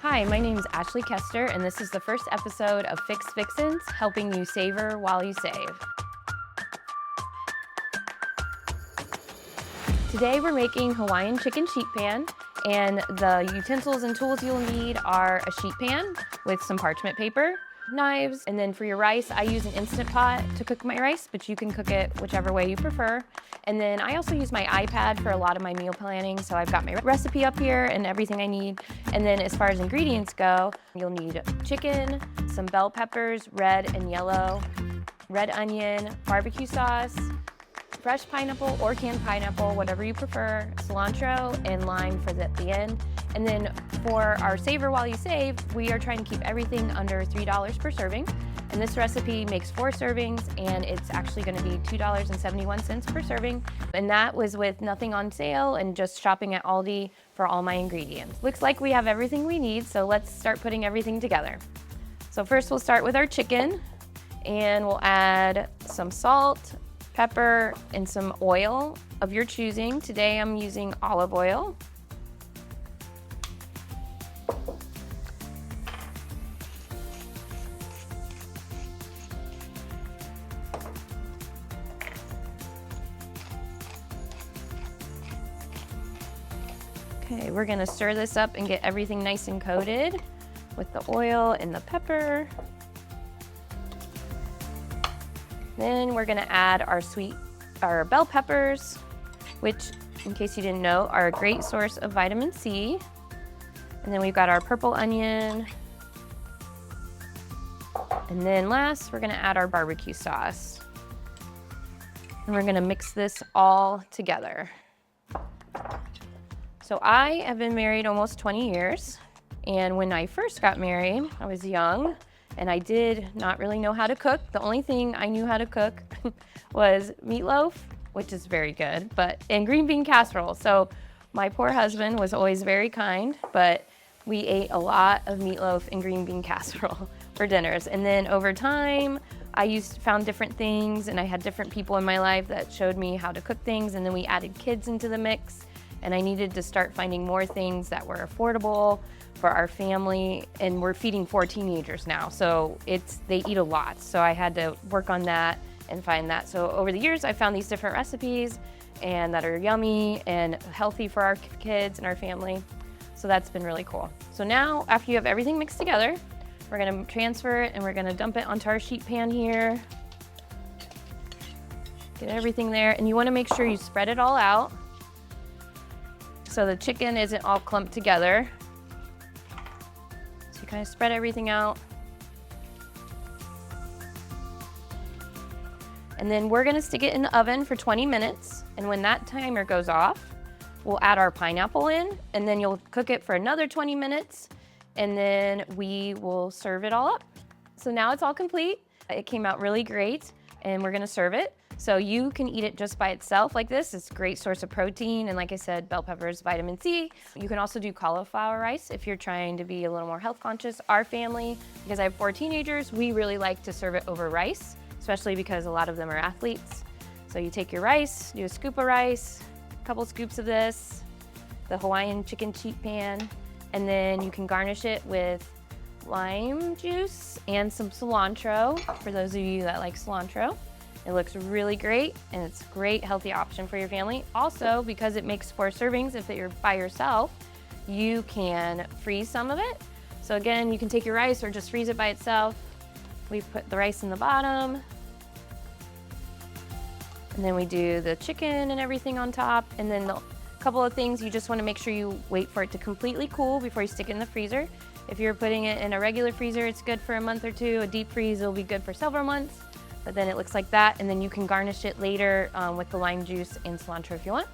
Hi, my name is Ashley Kester, and this is the first episode of Fixed Fixins, helping you savor while you save. Today we're making Hawaiian chicken sheet pan, and the utensils and tools you'll need are a sheet pan with some parchment paper, knives, and then for your rice, I use an Instant Pot to cook my rice, but you can cook it whichever way you prefer. And then I also use my iPad for a lot of my meal planning, so I've got my recipe up here and everything I need. And then as far as ingredients go, you'll need chicken, some bell peppers, red and yellow, red onion, barbecue sauce, fresh pineapple or canned pineapple, whatever you prefer, cilantro, and lime for the end. And then for our savor while you save, we are trying to keep everything under $3 per serving. And this recipe makes 4 servings, and it's actually going to be $2.71 per serving. And that was with nothing on sale and just shopping at Aldi for all my ingredients. Looks like we have everything we need, so let's start putting everything together. So first we'll start with our chicken, and we'll add some salt, pepper, and some oil of your choosing. Today I'm using olive oil. Okay, we're gonna stir this up and get everything nice and coated with the oil and the pepper. Then we're gonna add our bell peppers, which, in case you didn't know, are a great source of vitamin C. And then we've got our purple onion. And then last, we're gonna add our barbecue sauce. And we're gonna mix this all together. So I have been married almost 20 years. And when I first got married, I was young, and I did not really know how to cook. The only thing I knew how to cook was meatloaf, which is very good, and green bean casserole. So my poor husband was always very kind, but we ate a lot of meatloaf and green bean casserole for dinners. And then over time, I found different things, and I had different people in my life that showed me how to cook things, and then we added kids into the mix, and I needed to start finding more things that were affordable for our family, and we're feeding 4 teenagers now, so they eat a lot. So I had to work on that and find that. So over the years, I found these different recipes and that are yummy and healthy for our kids and our family. So that's been really cool. So now, after you have everything mixed together, we're gonna transfer it and we're gonna dump it onto our sheet pan here. Get everything there, and you wanna make sure you spread it all out so the chicken isn't all clumped together. So you kind of spread everything out. And then we're gonna stick it in the oven for 20 minutes. And when that timer goes off, we'll add our pineapple in, and then you'll cook it for another 20 minutes, and then we will serve it all up. So now it's all complete. It came out really great, and we're gonna serve it. So you can eat it just by itself like this. It's a great source of protein, and like I said, bell peppers, vitamin C. You can also do cauliflower rice if you're trying to be a little more health conscious. Our family, because I have 4 teenagers, we really like to serve it over rice, especially because a lot of them are athletes. So you take your rice, do a scoop of rice, a couple scoops of this, the Hawaiian chicken sheet pan, and then you can garnish it with lime juice and some cilantro, for those of you that like cilantro. It looks really great, and it's a great healthy option for your family. Also, because it makes 4 servings, if you're by yourself, you can freeze some of it. So again, you can take your rice or just freeze it by itself. We put the rice in the bottom, and then we do the chicken and everything on top. And then a couple of things, you just want to make sure you wait for it to completely cool before you stick it in the freezer. If you're putting it in a regular freezer, it's good for a month or 2. A deep freeze will be good for several months. But then it looks like that, and then you can garnish it later with the lime juice and cilantro if you want.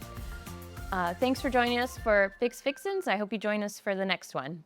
Thanks for joining us for Fixed Fixins. I hope you join us for the next one.